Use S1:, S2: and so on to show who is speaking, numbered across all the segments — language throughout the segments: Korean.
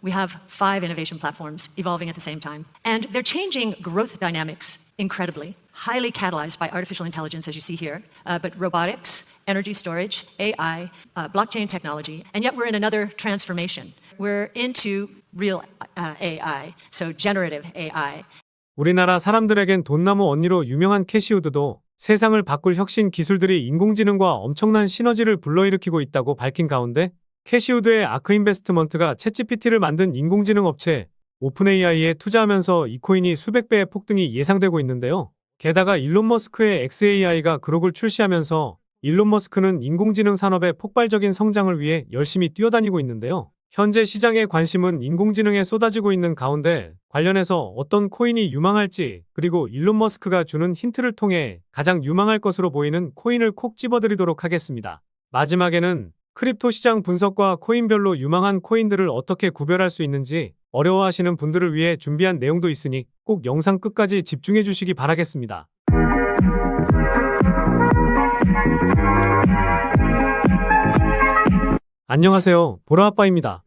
S1: We have 5 innovation platforms evolving at the same time. And they're changing growth dynamics incredibly, highly catalyzed by artificial intelligence, as you see here, but robotics, energy storage, AI, blockchain technology, and yet we're in another transformation. We're into real AI, so generative AI.
S2: 우리나라 사람들에겐 돈나무 언니로 유명한 캐시우드도 세상을 바꿀 혁신 기술들이 인공지능과 엄청난 시너지를 불러일으키고 있다고 밝힌 가운데 캐시우드의 아크인베스트먼트가 챗GPT를 만든 인공지능 업체 오픈AI에 투자하면서 이 코인이 수백 배의 폭등이 예상되고 있는데요. 게다가 일론 머스크의 xAI가 그록을 출시하면서 일론 머스크는 인공지능 산업의 폭발적인 성장을 위해 열심히 뛰어다니고 있는데요. 현재 시장의 관심은 인공지능에 쏟아지고 있는 가운데 관련해서 어떤 코인이 유망할지 그리고 일론 머스크가 주는 힌트를 통해 가장 유망할 것으로 보이는 코인을 콕 집어드리도록 하겠습니다. 마지막에는 크립토 시장 분석과 코인별로 유망한 코인들을 어떻게 구별할 수 있는지 어려워하시는 분들을 위해 준비한 내용도 있으니 꼭 영상 끝까지 집중해 주시기 바라겠습니다. 안녕하세요, 보라아빠입니다.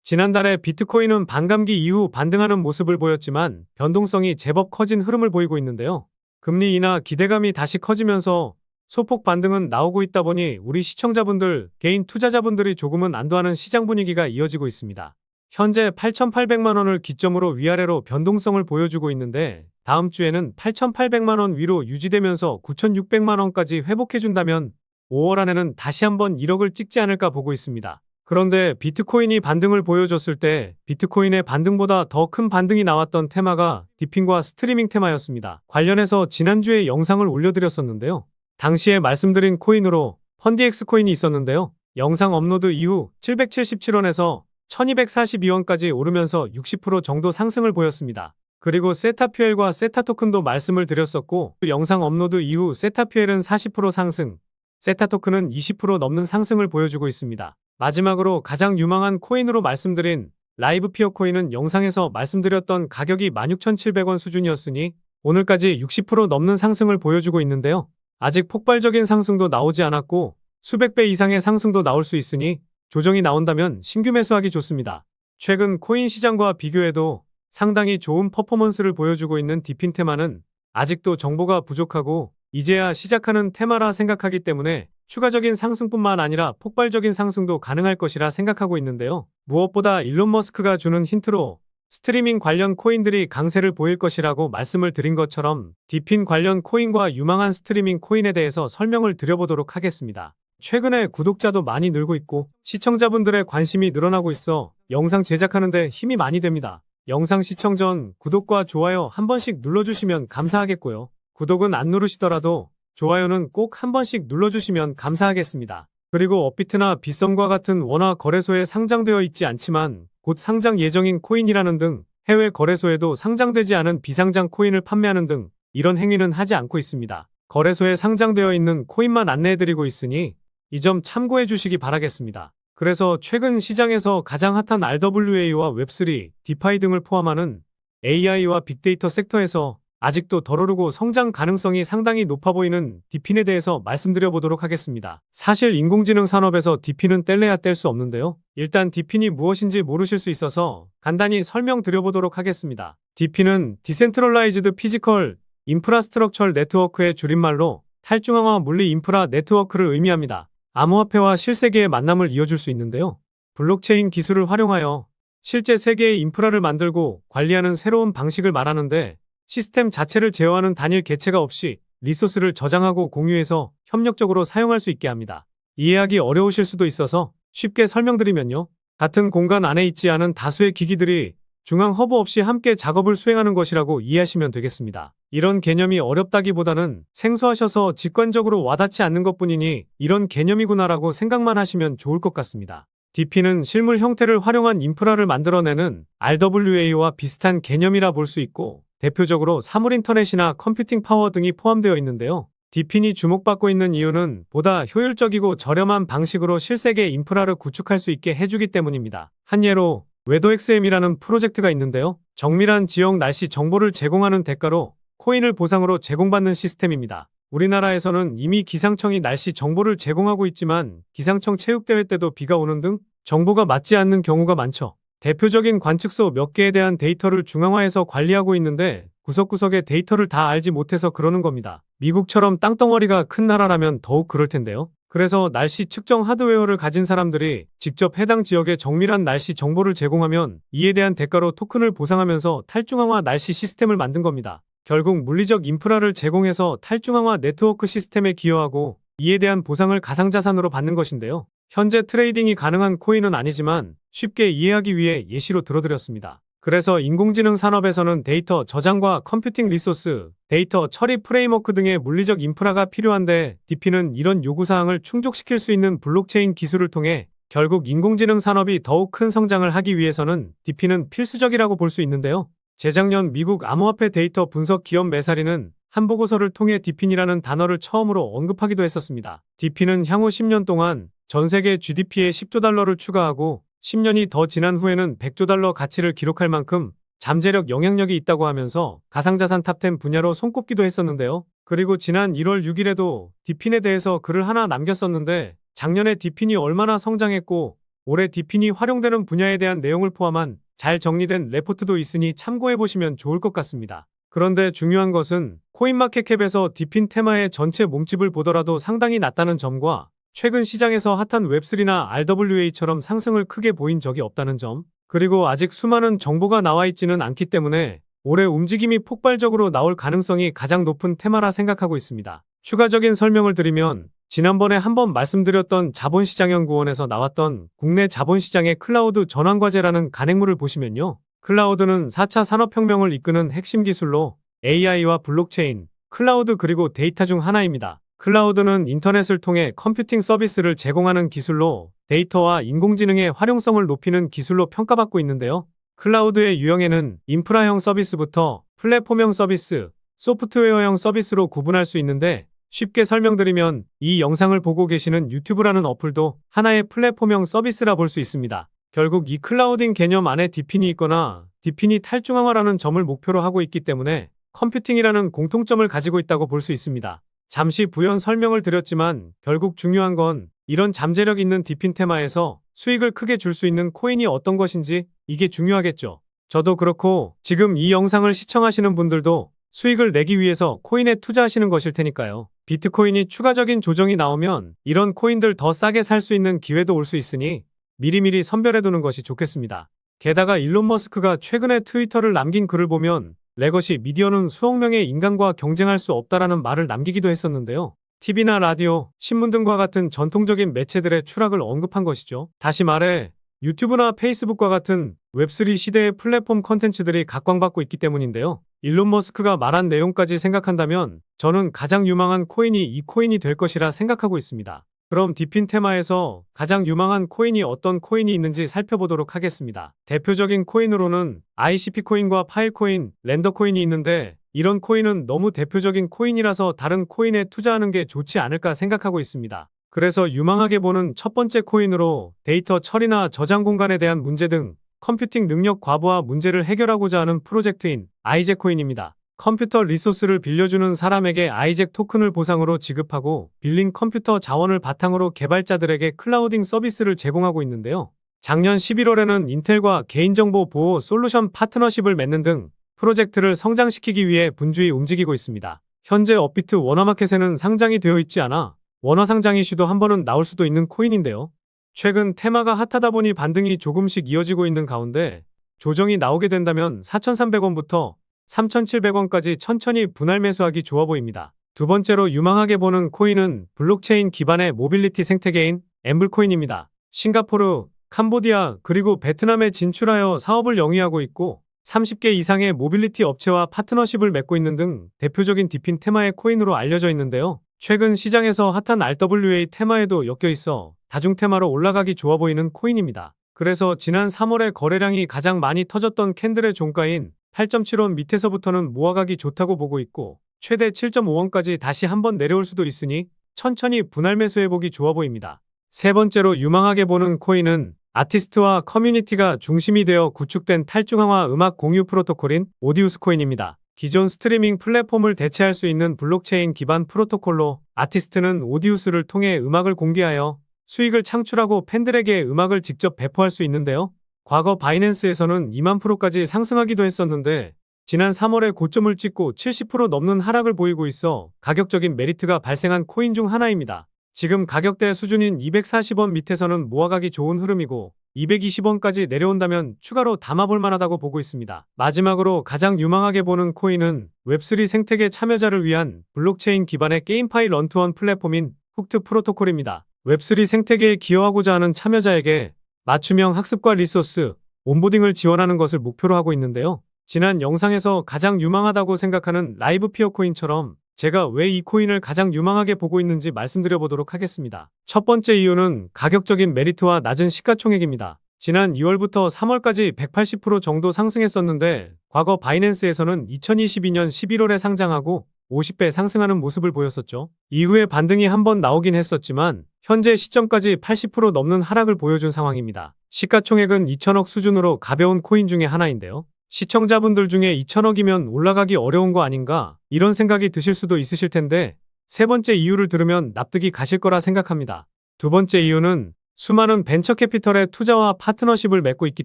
S2: 지난달에 비트코인은 반감기 이후 반등하는 모습을 보였지만 변동성이 제법 커진 흐름을 보이고 있는데요. 금리 인하 기대감이 다시 커지면서 소폭 반등은 나오고 있다 보니 우리 시청자분들, 개인 투자자분들이 조금은 안도하는 시장 분위기가 이어지고 있습니다. 현재 8,800만 원을 기점으로 위아래로 변동성을 보여주고 있는데 다음 주에는 8,800만 원 위로 유지되면서 9,600만 원까지 회복해준다면 5월 안에는 다시 한번 1억을 찍지 않을까 보고 있습니다. 그런데 비트코인이 반등을 보여줬을 때 비트코인의 반등보다 더 큰 반등이 나왔던 테마가 디핑과 스트리밍 테마였습니다. 관련해서 지난주에 영상을 올려드렸었는데요. 당시에 말씀드린 코인으로 펀디엑스 코인이 있었는데요. 영상 업로드 이후 777원에서 1242원까지 오르면서 60% 정도 상승을 보였습니다. 그리고 세타퓨엘과 세타토큰도 말씀을 드렸었고 영상 업로드 이후 세타퓨엘은 40% 상승, 세타토큰은 20% 넘는 상승을 보여주고 있습니다. 마지막으로 가장 유망한 코인으로 말씀드린 라이브피어 코인은 영상에서 말씀드렸던 가격이 16,700원 수준이었으니 오늘까지 60% 넘는 상승을 보여주고 있는데요. 아직 폭발적인 상승도 나오지 않았고 수백 배 이상의 상승도 나올 수 있으니 조정이 나온다면 신규 매수하기 좋습니다. 최근 코인 시장과 비교해도 상당히 좋은 퍼포먼스를 보여주고 있는 디핀 테마는 아직도 정보가 부족하고 이제야 시작하는 테마라 생각하기 때문에 추가적인 상승뿐만 아니라 폭발적인 상승도 가능할 것이라 생각하고 있는데요. 무엇보다 일론 머스크가 주는 힌트로 스트리밍 관련 코인들이 강세를 보일 것이라고 말씀을 드린 것처럼 디핀 관련 코인과 유망한 스트리밍 코인에 대해서 설명을 드려보도록 하겠습니다. 최근에 구독자도 많이 늘고 있고 시청자분들의 관심이 늘어나고 있어 영상 제작하는 데 힘이 많이 됩니다. 영상 시청 전 구독과 좋아요 한 번씩 눌러주시면 감사하겠고요. 구독은 안 누르시더라도 좋아요는 꼭 한 번씩 눌러주시면 감사하겠습니다. 그리고 업비트나 빗썸과 같은 원화 거래소에 상장되어 있지 않지만 곧 상장 예정인 코인이라는 등 해외 거래소에도 상장되지 않은 비상장 코인을 판매하는 등 이런 행위는 하지 않고 있습니다. 거래소에 상장되어 있는 코인만 안내해드리고 있으니 이 점 참고해 주시기 바라겠습니다. 그래서 최근 시장에서 가장 핫한 RWA와 웹3, 디파이 등을 포함하는 AI와 빅데이터 섹터에서 아직도 덜 오르고 성장 가능성이 상당히 높아 보이는 디핀에 대해서 말씀드려 보도록 하겠습니다. 사실 인공지능 산업에서 디핀은 뗄래야 뗄 수 없는데요. 일단 디핀이 무엇인지 모르실 수 있어서 간단히 설명드려 보도록 하겠습니다. 디핀은 디센트럴라이즈드 피지컬 인프라스트럭처 네트워크의 줄임말로 탈중앙화 물리 인프라 네트워크를 의미합니다. 암호화폐와 실세계의 만남을 이어줄 수 있는데요. 블록체인 기술을 활용하여 실제 세계의 인프라를 만들고 관리하는 새로운 방식을 말하는데 시스템 자체를 제어하는 단일 개체가 없이 리소스를 저장하고 공유해서 협력적으로 사용할 수 있게 합니다. 이해하기 어려우실 수도 있어서 쉽게 설명드리면요. 같은 공간 안에 있지 않은 다수의 기기들이 중앙 허브 없이 함께 작업을 수행하는 것이라고 이해하시면 되겠습니다. 이런 개념이 어렵다기보다는 생소하셔서 직관적으로 와닿지 않는 것뿐이니 이런 개념이구나라고 생각만 하시면 좋을 것 같습니다. DP는 실물 형태를 활용한 인프라를 만들어내는 RWA와 비슷한 개념이라 볼 수 있고 대표적으로 사물인터넷이나 컴퓨팅 파워 등이 포함되어 있는데요. DP이 주목받고 있는 이유는 보다 효율적이고 저렴한 방식으로 실세계 인프라를 구축할 수 있게 해주기 때문입니다. 한 예로 웨더XM이라는 프로젝트가 있는데요. 정밀한 지역 날씨 정보를 제공하는 대가로 코인을 보상으로 제공받는 시스템입니다. 우리나라에서는 이미 기상청이 날씨 정보를 제공하고 있지만 기상청 체육대회 때도 비가 오는 등 정보가 맞지 않는 경우가 많죠. 대표적인 관측소 몇 개에 대한 데이터를 중앙화해서 관리하고 있는데 구석구석의 데이터를 다 알지 못해서 그러는 겁니다. 미국처럼 땅덩어리가 큰 나라라면 더욱 그럴 텐데요. 그래서 날씨 측정 하드웨어를 가진 사람들이 직접 해당 지역의 정밀한 날씨 정보를 제공하면 이에 대한 대가로 토큰을 보상하면서 탈중앙화 날씨 시스템을 만든 겁니다. 결국 물리적 인프라를 제공해서 탈중앙화 네트워크 시스템에 기여하고 이에 대한 보상을 가상자산으로 받는 것인데요. 현재 트레이딩이 가능한 코인은 아니지만 쉽게 이해하기 위해 예시로 들어드렸습니다. 그래서 인공지능 산업에서는 데이터 저장과 컴퓨팅 리소스, 데이터 처리 프레임워크 등의 물리적 인프라가 필요한데 DP는 이런 요구사항을 충족시킬 수 있는 블록체인 기술을 통해 결국 인공지능 산업이 더욱 큰 성장을 하기 위해서는 DP는 필수적이라고 볼 수 있는데요. 재작년 미국 암호화폐 데이터 분석 기업 메사리는 한 보고서를 통해 DP이라는 단어를 처음으로 언급하기도 했었습니다. DP는 향후 10년 동안 전 세계 GDP에 10조 달러를 추가하고 10년이 더 지난 후에는 100조 달러 가치를 기록할 만큼 잠재력 영향력이 있다고 하면서 가상자산 탑10 분야로 손꼽기도 했었는데요. 그리고 지난 1월 6일에도 DP인에 대해서 글을 하나 남겼었는데 작년에 DP인이 얼마나 성장했고 올해 DP인이 활용되는 분야에 대한 내용을 포함한 잘 정리된 레포트도 있으니 참고해보시면 좋을 것 같습니다. 그런데 중요한 것은 코인마켓캡에서 DP인 테마의 전체 몸집을 보더라도 상당히 낮다는 점과 최근 시장에서 핫한 웹3나 RWA처럼 상승을 크게 보인 적이 없다는 점, 그리고 아직 수많은 정보가 나와 있지는 않기 때문에 올해 움직임이 폭발적으로 나올 가능성이 가장 높은 테마라 생각하고 있습니다. 추가적인 설명을 드리면 지난번에 한번 말씀드렸던 자본시장연구원에서 나왔던 국내 자본시장의 클라우드 전환과제라는 간행물을 보시면요. 클라우드는 4차 산업혁명을 이끄는 핵심 기술로 AI와 블록체인, 클라우드 그리고 데이터 중 하나입니다. 클라우드는 인터넷을 통해 컴퓨팅 서비스를 제공하는 기술로 데이터와 인공지능의 활용성을 높이는 기술로 평가받고 있는데요. 클라우드의 유형에는 인프라형 서비스부터 플랫폼형 서비스, 소프트웨어형 서비스로 구분할 수 있는데 쉽게 설명드리면 이 영상을 보고 계시는 유튜브라는 어플도 하나의 플랫폼형 서비스라 볼 수 있습니다. 결국 이 클라우딩 개념 안에 DP인이 있거나 DP인이 탈중앙화라는 점을 목표로 하고 있기 때문에 컴퓨팅이라는 공통점을 가지고 있다고 볼 수 있습니다. 잠시 부연 설명을 드렸지만 결국 중요한 건 이런 잠재력 있는 DP인 테마에서 수익을 크게 줄 수 있는 코인이 어떤 것인지 이게 중요하겠죠. 저도 그렇고 지금 이 영상을 시청하시는 분들도 수익을 내기 위해서 코인에 투자하시는 것일 테니까요. 비트코인이 추가적인 조정이 나오면 이런 코인들 더 싸게 살 수 있는 기회도 올 수 있으니 미리미리 선별해두는 것이 좋겠습니다. 게다가 일론 머스크가 최근에 트위터를 남긴 글을 보면 레거시 미디어는 수억 명의 인간과 경쟁할 수 없다라는 말을 남기기도 했었는데요. TV나 라디오, 신문 등과 같은 전통적인 매체들의 추락을 언급한 것이죠. 다시 말해 유튜브나 페이스북과 같은 웹3 시대의 플랫폼 컨텐츠들이 각광받고 있기 때문인데요. 일론 머스크가 말한 내용까지 생각한다면 저는 가장 유망한 코인이 이 코인이 될 것이라 생각하고 있습니다. 그럼 DP인 테마에서 가장 유망한 코인이 어떤 코인이 있는지 살펴보도록 하겠습니다. 대표적인 코인으로는 ICP 코인과 파일 코인, 렌더 코인이 있는데 이런 코인은 너무 대표적인 코인이라서 다른 코인에 투자하는 게 좋지 않을까 생각하고 있습니다. 그래서 유망하게 보는 첫 번째 코인으로 데이터 처리나 저장 공간에 대한 문제 등 컴퓨팅 능력 과부하 문제를 해결하고자 하는 프로젝트인 아이잭 코인입니다. 컴퓨터 리소스를 빌려주는 사람에게 아이잭 토큰을 보상으로 지급하고 빌린 컴퓨터 자원을 바탕으로 개발자들에게 클라우딩 서비스를 제공하고 있는데요. 작년 11월에는 인텔과 개인정보 보호 솔루션 파트너십을 맺는 등 프로젝트를 성장시키기 위해 분주히 움직이고 있습니다. 현재 업비트 원화마켓에는 상장이 되어 있지 않아 원화 상장 이슈도 한 번은 나올 수도 있는 코인인데요. 최근 테마가 핫하다 보니 반등이 조금씩 이어지고 있는 가운데 조정이 나오게 된다면 4,300원부터 3,700원까지 천천히 분할 매수하기 좋아 보입니다. 두 번째로 유망하게 보는 코인은 블록체인 기반의 모빌리티 생태계인 엠블코인입니다. 싱가포르, 캄보디아, 그리고 베트남에 진출하여 사업을 영위하고 있고 30개 이상의 모빌리티 업체와 파트너십을 맺고 있는 등 대표적인 DP인 테마의 코인으로 알려져 있는데요. 최근 시장에서 핫한 RWA 테마에도 엮여 있어 다중 테마로 올라가기 좋아 보이는 코인입니다. 그래서 지난 3월에 거래량이 가장 많이 터졌던 캔들의 종가인 8.7원 밑에서부터는 모아가기 좋다고 보고 있고 최대 7.5원까지 다시 한번 내려올 수도 있으니 천천히 분할 매수해보기 좋아 보입니다. 세 번째로 유망하게 보는 코인은 아티스트와 커뮤니티가 중심이 되어 구축된 탈중앙화 음악 공유 프로토콜인 오디우스 코인입니다. 기존 스트리밍 플랫폼을 대체할 수 있는 블록체인 기반 프로토콜로 아티스트는 오디우스를 통해 음악을 공개하여 수익을 창출하고 팬들에게 음악을 직접 배포할 수 있는데요. 과거 바이낸스에서는 2만 프로까지 상승하기도 했었는데 지난 3월에 고점을 찍고 70% 넘는 하락을 보이고 있어 가격적인 메리트가 발생한 코인 중 하나입니다. 지금 가격대 수준인 240원 밑에서는 모아가기 좋은 흐름이고 220원까지 내려온다면 추가로 담아볼 만하다고 보고 있습니다. 마지막으로 가장 유망하게 보는 코인은 웹3 생태계 참여자를 위한 블록체인 기반의 게임파이 런투원 플랫폼인 훅트 프로토콜입니다. 웹3 생태계에 기여하고자 하는 참여자에게 맞춤형 학습과 리소스, 온보딩을 지원하는 것을 목표로 하고 있는데요. 지난 영상에서 가장 유망하다고 생각하는 라이브 피어 코인처럼 제가 왜 이 코인을 가장 유망하게 보고 있는지 말씀드려 보도록 하겠습니다. 첫 번째 이유는 가격적인 메리트와 낮은 시가총액입니다. 지난 2월부터 3월까지 180% 정도 상승했었는데 과거 바이낸스에서는 2022년 11월에 상장하고 50배 상승하는 모습을 보였었죠. 이후에 반등이 한번 나오긴 했었지만 현재 시점까지 80% 넘는 하락을 보여준 상황입니다. 시가총액은 2천억 수준으로 가벼운 코인 중에 하나인데요. 시청자분들 중에 2천억이면 올라가기 어려운 거 아닌가 이런 생각이 드실 수도 있으실 텐데 세 번째 이유를 들으면 납득이 가실 거라 생각합니다. 두 번째 이유는 수많은 벤처 캐피털의 투자와 파트너십을 맺고 있기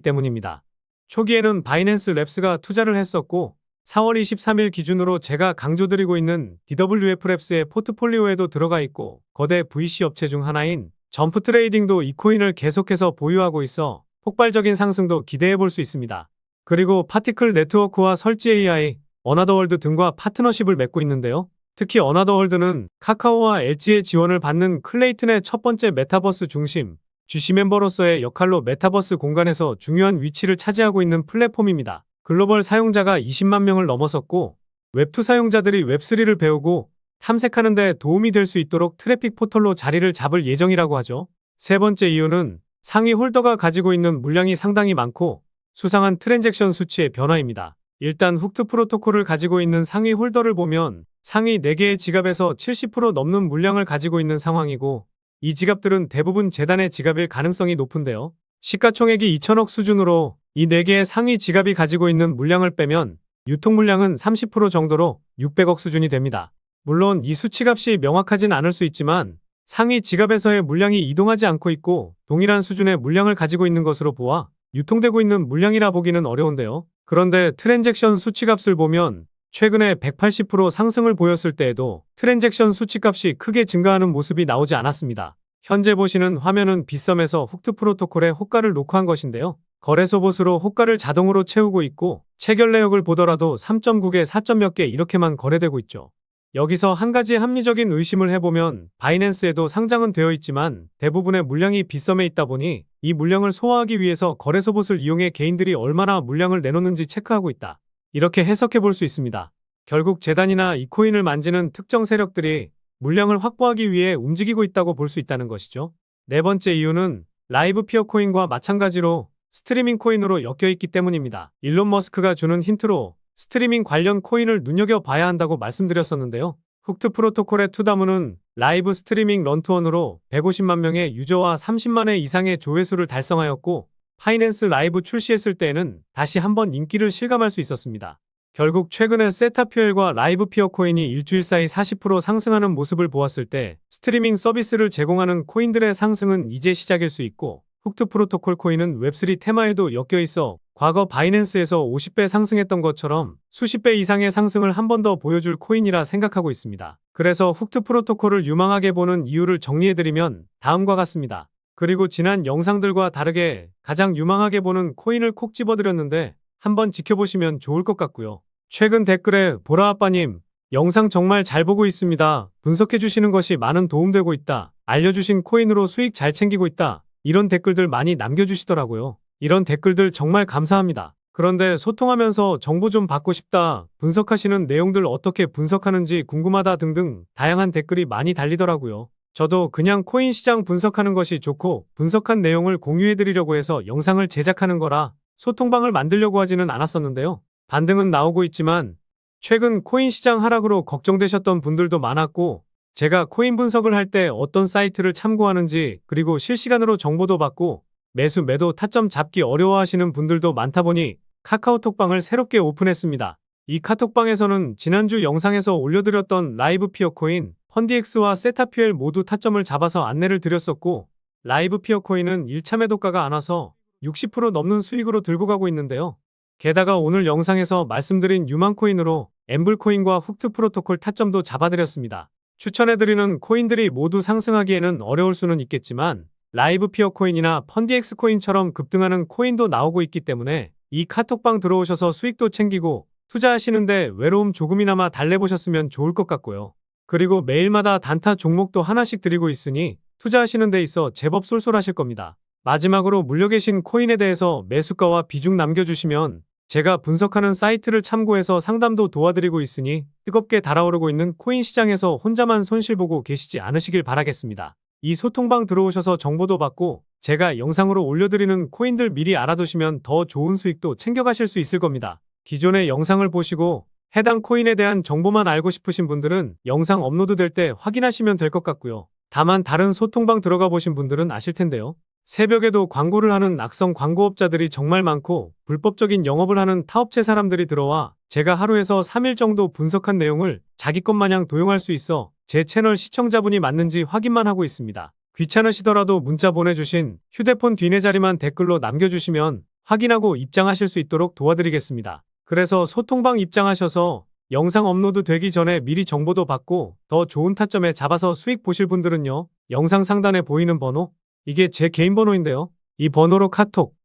S2: 때문입니다. 초기에는 바이낸스 랩스가 투자를 했었고 4월 23일 기준으로 제가 강조드리고 있는 DWF 랩스의 포트폴리오에도 들어가 있고 거대 VC 업체 중 하나인 점프 트레이딩도 이 코인을 계속해서 보유하고 있어 폭발적인 상승도 기대해 볼 수 있습니다. 그리고 파티클 네트워크와 설지 AI, 어나더월드 등과 파트너십을 맺고 있는데요. 특히 어나더월드는 카카오와 LG의 지원을 받는 클레이튼의 첫 번째 메타버스 중심, GC 멤버로서의 역할로 메타버스 공간에서 중요한 위치를 차지하고 있는 플랫폼입니다. 글로벌 사용자가 20만 명을 넘어섰고 웹2 사용자들이 웹3를 배우고 탐색하는 데 도움이 될 수 있도록 트래픽 포털로 자리를 잡을 예정이라고 하죠. 세 번째 이유는 상위 홀더가 가지고 있는 물량이 상당히 많고 수상한 트랜잭션 수치의 변화입니다. 일단 훅트 프로토콜을 가지고 있는 상위 홀더를 보면 상위 4개의 지갑에서 70% 넘는 물량을 가지고 있는 상황이고 이 지갑들은 대부분 재단의 지갑일 가능성이 높은데요. 시가총액이 2천억 수준으로 이 4개의 상위 지갑이 가지고 있는 물량을 빼면 유통 물량은 30% 정도로 600억 수준이 됩니다. 물론 이 수치값이 명확하진 않을 수 있지만 상위 지갑에서의 물량이 이동하지 않고 있고 동일한 수준의 물량을 가지고 있는 것으로 보아 유통되고 있는 물량이라 보기는 어려운데요. 그런데 트랜잭션 수치값을 보면 최근에 180% 상승을 보였을 때에도 트랜잭션 수치값이 크게 증가하는 모습이 나오지 않았습니다. 현재 보시는 화면은 빗썸에서 훅트 프로토콜의 호가를 녹화한 것인데요. 거래소 보수로 호가를 자동으로 채우고 있고 체결 내역을 보더라도 3.9개, 4점 몇 개 이렇게만 거래되고 있죠. 여기서 한 가지 합리적인 의심을 해보면 바이낸스에도 상장은 되어 있지만 대부분의 물량이 빗썸에 있다 보니 이 물량을 소화하기 위해서 거래소 봇을 이용해 개인들이 얼마나 물량을 내놓는지 체크하고 있다. 이렇게 해석해 볼 수 있습니다. 결국 재단이나 이 코인을 만지는 특정 세력들이 물량을 확보하기 위해 움직이고 있다고 볼 수 있다는 것이죠. 네 번째 이유는 라이브 피어 코인과 마찬가지로 스트리밍 코인으로 엮여 있기 때문입니다. 일론 머스크가 주는 힌트로 스트리밍 관련 코인을 눈여겨봐야 한다고 말씀드렸었는데요. 훅트 프로토콜의 투다문은 라이브 스트리밍 런투원으로 150만 명의 유저와 30만 회 이상의 조회수를 달성하였고 파이낸스 라이브 출시했을 때에는 다시 한번 인기를 실감할 수 있었습니다. 결국 최근에 세타퓨엘과 라이브 피어 코인이 일주일 사이 40% 상승하는 모습을 보았을 때 스트리밍 서비스를 제공하는 코인들의 상승은 이제 시작일 수 있고 훅트 프로토콜 코인은 웹3 테마에도 엮여 있어 과거 바이낸스에서 50배 상승했던 것처럼 수십 배 이상의 상승을 한 번 더 보여줄 코인이라 생각하고 있습니다. 그래서 훅트 프로토콜을 유망하게 보는 이유를 정리해드리면 다음과 같습니다. 그리고 지난 영상들과 다르게 가장 유망하게 보는 코인을 콕 집어드렸는데 한번 지켜보시면 좋을 것 같고요. 최근 댓글에 보라아빠님 영상 정말 잘 보고 있습니다. 분석해주시는 것이 많은 도움되고 있다. 알려주신 코인으로 수익 잘 챙기고 있다. 이런 댓글들 많이 남겨주시더라고요. 이런 댓글들 정말 감사합니다. 그런데 소통하면서 정보 좀 받고 싶다. 분석하시는 내용들 어떻게 분석하는지 궁금하다 등등 다양한 댓글이 많이 달리더라고요. 저도 그냥 코인 시장 분석하는 것이 좋고 분석한 내용을 공유해드리려고 해서 영상을 제작하는 거라 소통방을 만들려고 하지는 않았었는데요. 반등은 나오고 있지만 최근 코인 시장 하락으로 걱정되셨던 분들도 많았고 제가 코인 분석을 할 때 어떤 사이트를 참고하는지 그리고 실시간으로 정보도 받고 매수 매도 타점 잡기 어려워하시는 분들도 많다 보니 카카오톡방을 새롭게 오픈했습니다. 이 카톡방에서는 지난주 영상에서 올려드렸던 라이브 피어 코인, 펀디엑스와 세타퓨엘 모두 타점을 잡아서 안내를 드렸었고 라이브 피어 코인은 1차 매도가가 안 와서 60% 넘는 수익으로 들고 가고 있는데요. 게다가 오늘 영상에서 말씀드린 유망코인으로 엠블코인과 훅트 프로토콜 타점도 잡아드렸습니다. 추천해드리는 코인들이 모두 상승하기에는 어려울 수는 있겠지만 라이브 피어 코인이나 펀디엑스 코인처럼 급등하는 코인도 나오고 있기 때문에 이 카톡방 들어오셔서 수익도 챙기고 투자하시는데 외로움 조금이나마 달래보셨으면 좋을 것 같고요. 그리고 매일마다 단타 종목도 하나씩 드리고 있으니 투자하시는 데 있어 제법 쏠쏠하실 겁니다. 마지막으로 물려 계신 코인에 대해서 매수가와 비중 남겨주시면 제가 분석하는 사이트를 참고해서 상담도 도와드리고 있으니 뜨겁게 달아오르고 있는 코인 시장에서 혼자만 손실 보고 계시지 않으시길 바라겠습니다. 이 소통방 들어오셔서 정보도 받고 제가 영상으로 올려드리는 코인들 미리 알아두시면 더 좋은 수익도 챙겨가실 수 있을 겁니다. 기존의 영상을 보시고 해당 코인에 대한 정보만 알고 싶으신 분들은 영상 업로드 될 때 확인하시면 될 것 같고요. 다만 다른 소통방 들어가 보신 분들은 아실 텐데요. 새벽에도 광고를 하는 악성 광고업자들이 정말 많고 불법적인 영업을 하는 타업체 사람들이 들어와 제가 하루에서 3일 정도 분석한 내용을 자기 것 마냥 도용할 수 있어 제 채널 시청자분이 맞는지 확인만 하고 있습니다. 귀찮으시더라도 문자 보내주신 휴대폰 뒷내 자리만 댓글로 남겨주시면 확인하고 입장하실 수 있도록 도와드리겠습니다. 그래서 소통방 입장하셔서 영상 업로드 되기 전에 미리 정보도 받고 더 좋은 타점에 잡아서 수익 보실 분들은요. 영상 상단에 보이는 번호, 이게 제 개인 번호인데요. 이 번호로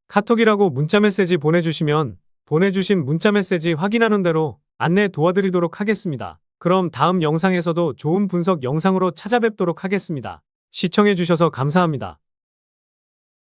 S2: 카톡이라고 문자 메시지 보내주시면 보내주신 문자 메시지 확인하는 대로 안내 도와드리도록 하겠습니다. 그럼 다음 영상에서도 좋은 분석 영상으로 찾아뵙도록 하겠습니다. 시청해주셔서 감사합니다.